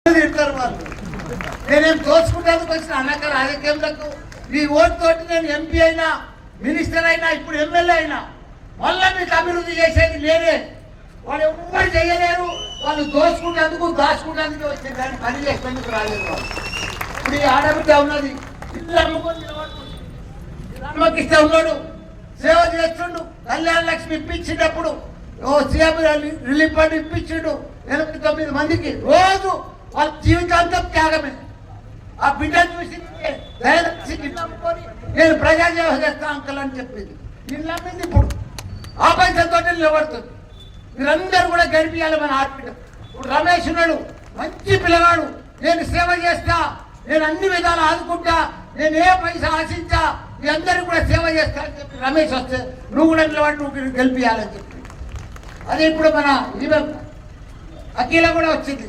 తిడతారు వాళ్ళు. నేనేం దోచుకుంటానికి వచ్చిన అన్నక రాజకీయంలో మీ ఓటు తోటి నేను ఎంపీ అయినా, మినిస్టర్ అయినా, ఇప్పుడు ఎమ్మెల్యే అయినా మళ్ళీ మీకు అభివృద్ధి చేసేది నేనే. వాళ్ళు ఎవ్వరు చేయలేరు. వాళ్ళు దోచుకున్నందుకు దాచుకున్నందుకు వచ్చే దాన్ని పని చేసేందుకు రాలేదు వాళ్ళు. ఇప్పుడు ఈ ఆడబిడ్డ ఉన్నది, ఇల్లు అమ్ముకొని నిలబడుతుంది. రామకృష్ణ ఉన్నాడు, సేవ చేస్తుండు. Kalyana Lakshmi ఇప్పించినప్పుడు CM relief fund ఇప్పించిండు 89 మందికి. రోజు వాళ్ళ జీవితాంతం త్యాగమే. ఆ బిడ్డను చూసి నేను ప్రజాసేవ చేస్తా అంకల్ అని చెప్పింది. ఇల్లు అమ్మింది. ఇప్పుడు ఆ పైసలతో నిలబడుతుంది. మీరందరూ కూడా గడిపియాలి మన ఆడబిడ్డ. ఇప్పుడు రమేష్ ఉన్నాడు, మంచి పిల్లగాడు. నేను సేవ చేస్తా, నేను అన్ని విధాలు ఆదుకుంటా, నేను ఏ పైసా ఆశించా, మీ అందరికీ కూడా సేవ చేస్తా అని చెప్పి రమేష్ వస్తే నువ్వు కూడా నిలబడి నువ్వు గెలిపియాలని చెప్పి. అదే ఇప్పుడు మన ఈమె అఖిల కూడా వచ్చింది.